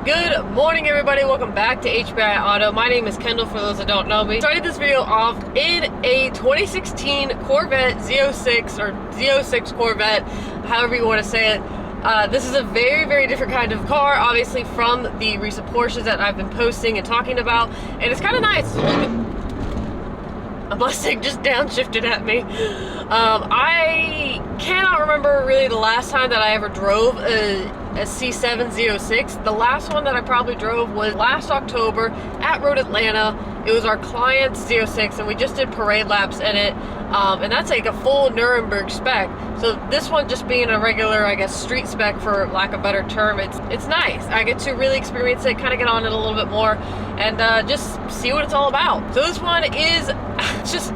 Good morning, everybody. Welcome back to HBI Auto. My name is Kendall, for those that don't know me. Started this video off in a 2016 Corvette Z06 or Z06 Corvette, however you want to say it. This is a very, very different kind of car, obviously, from the recent Porsches that I've been posting and talking about. And it's kind of nice. A Mustang just downshifted at me. I cannot remember really the last time that I ever drove a C7 Z06. The last one that I probably drove was last October at Road Atlanta. It was our client's Z06 and we just did parade laps in it. And that's like a full Nuremberg spec. So this one just being a regular, I guess, street spec for lack of a better term, it's nice. I get to really experience it, kind of get on it a little bit more and just see what it's all about. So this one is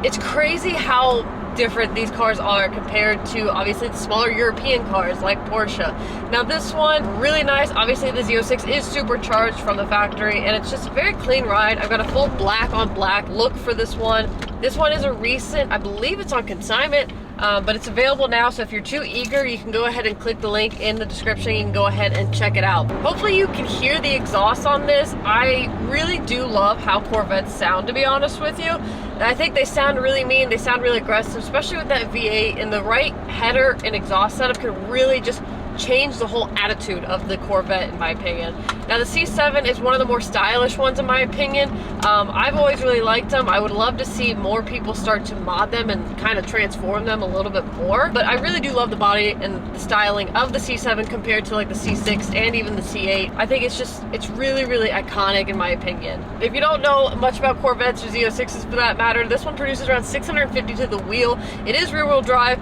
it's crazy how different these cars are compared to obviously the smaller European cars like Porsche. Now this one, really nice. Obviously the Z06 is supercharged from the factory and it's just a very clean ride. I've got a full black on black look for this one. This one is a recent, I believe it's on consignment, but it's available now, so if you're too eager, you can go ahead and click the link in the description. You can go ahead and check it out. Hopefully you can hear the exhaust on this. I really do love how Corvettes sound, to be honest with you. I think they sound really mean, they sound really aggressive, especially with that V8, and the right header and exhaust setup can really just change the whole attitude of the Corvette, in my opinion. Now the C7 is one of the more stylish ones, in my opinion. I've always really liked them. I would love to see more people start to mod them and kind of transform them a little bit more, but I really do love the body and the styling of the C7 compared to like the C6 and even the C8. I think it's really, really iconic, in my opinion. If you don't know much about Corvettes or Z06s for that matter, this one produces around 650 to the wheel. It is rear wheel drive.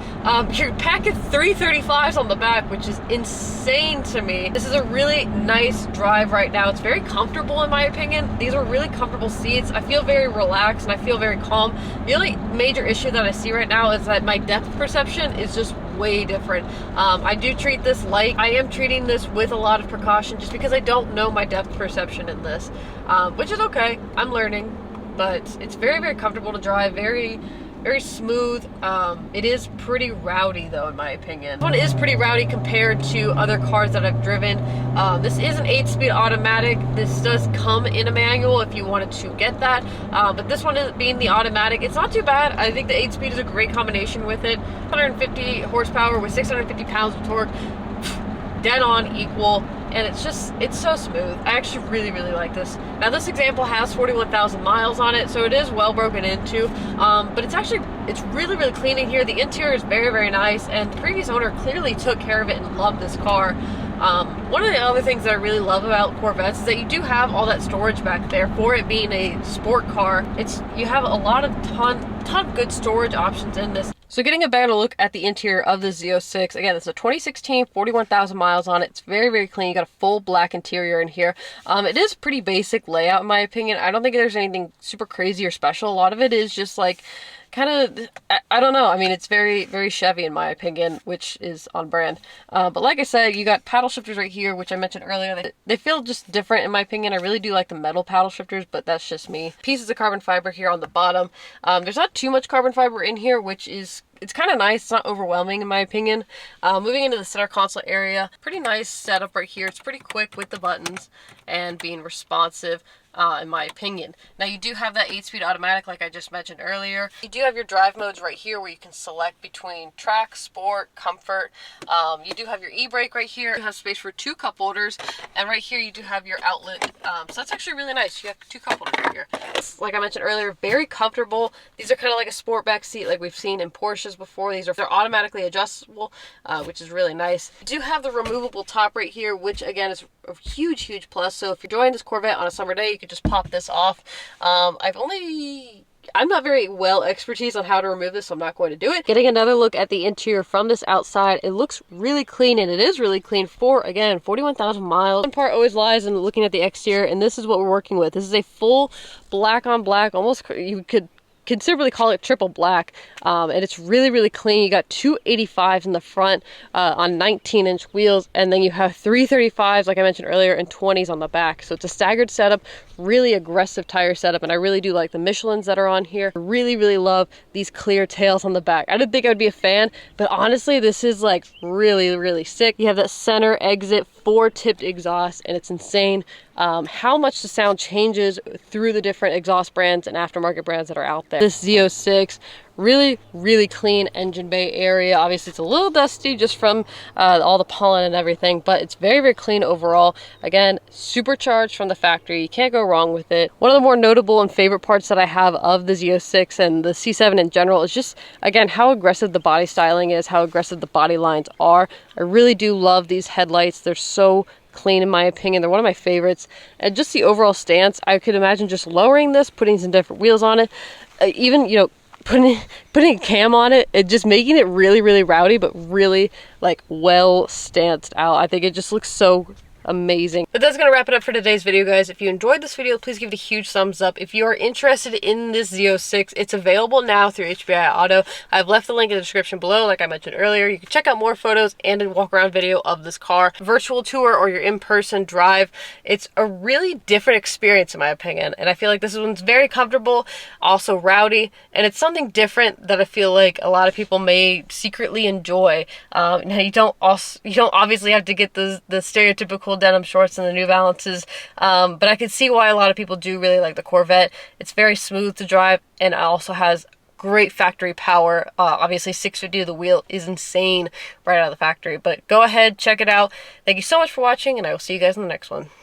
You're packing 335s on the back, which is insane to me. This is a really nice drive right now. It's very comfortable, in my opinion. These are really comfortable seats. I feel very relaxed and I feel very calm. The only major issue that I see right now is that my depth perception is just way different. I do treat this light. I am treating this with a lot of precaution just because I don't know my depth perception in this, which is okay. I'm learning, but it's very, very comfortable to drive. Very smooth. It is pretty rowdy though, in my opinion. This one is pretty rowdy compared to other cars that I've driven. This is an 8-speed automatic. This does come in a manual if you wanted to get that, but this one is being the automatic. It's not too bad. I think the 8-speed is a great combination with it. 150 horsepower with 650 pounds of torque, dead on equal. And it's so smooth. I actually really, really like this. Now this example has 41,000 miles on it, so it is well broken into, but it's really, really clean in here. The interior is very, very nice, and the previous owner clearly took care of it and loved this car. One of the other things that I really love about Corvettes is that you do have all that storage back there. For it being a sport car, you have a lot of ton of good storage options in this. So getting a better look at the interior of the Z06, again, it's a 2016, 41,000 miles on it. It's very, very clean. You got a full black interior in here. It is pretty basic layout, in my opinion. I don't think there's anything super crazy or special. A lot of it is just like kind of, I don't know. I mean, it's very, very Chevy, in my opinion, which is on brand. But like I said, you got paddle shifters right here, which I mentioned earlier. They feel just different, in my opinion. I really do like the metal paddle shifters, but that's just me. Pieces of carbon fiber here on the bottom. There's not too much carbon fiber in here, which is, it's kind of nice. It's not overwhelming, in my opinion. Moving into the center console area, pretty nice setup right here. It's pretty quick with the buttons and being responsive, in my opinion. Now you do have that 8-speed automatic like I just mentioned earlier. You do have your drive modes right here where you can select between track, sport, comfort. You do have your e-brake right here. You have space for 2 cup holders, and right here you do have your outlet. So that's actually really nice. You have 2 cup holders right here. It's, like I mentioned earlier, very comfortable. These are kind of like a sport back seat like we've seen in Porsches before. They're automatically adjustable, which is really nice. You do have the removable top right here, which again is a huge, huge plus. So if you're enjoying this Corvette on a summer day, you could just pop this off. I'm not very well expertise on how to remove this, so I'm not going to do it. Getting another look at the interior from this outside, it looks really clean, and it is really clean for, again, 41,000 miles. One part always lies in looking at the exterior, and this is what we're working with. This is a full black on black, almost, you could considerably call it triple black, and it's really, really clean. You got 285s in the front on 19-inch wheels, and then you have 335s, like I mentioned earlier, and 20s on the back. So it's a staggered setup, really aggressive tire setup, and I really do like the Michelins that are on here. I really, really love these clear tails on the back. I didn't think I would be a fan, but honestly, this is like really, really sick. You have that center exit 4 tipped exhausts, and it's insane how much the sound changes through the different exhaust brands and aftermarket brands that are out there. This Z06, really clean engine bay area. Obviously it's a little dusty just from all the pollen and everything, but it's very clean overall. Again, supercharged from the factory. You can't go wrong with it. One of the more notable and favorite parts that I have of the Z06 and the C7 in general is just, again, how aggressive the body styling is, how aggressive the body lines are. I really do love these headlights. They're so clean in my opinion. They're one of my favorites. And just the overall stance, I could imagine just lowering this, putting some different wheels on it, even, you know, putting a cam on it and just making it really rowdy, but really like well stanced out. I think it just looks so amazing. But that's gonna wrap it up for today's video, guys. If you enjoyed this video, please give it a huge thumbs up. If you are interested in this Z06, it's available now through HBI Auto. I've left the link in the description below. Like I mentioned earlier, you can check out more photos and a walk around video of this car, virtual tour or your in-person drive. It's a really different experience in my opinion, and I feel like this one's very comfortable, also rowdy, and it's something different that I feel like a lot of people may secretly enjoy. Now you don't obviously have to get the stereotypical denim shorts and the New Balances, but I can see why a lot of people do really like the Corvette. It's very smooth to drive, and it also has great factory power. Obviously 650 to the wheel is insane right out of the factory, but go ahead, check it out. Thank you so much for watching, and I will see you guys in the next one.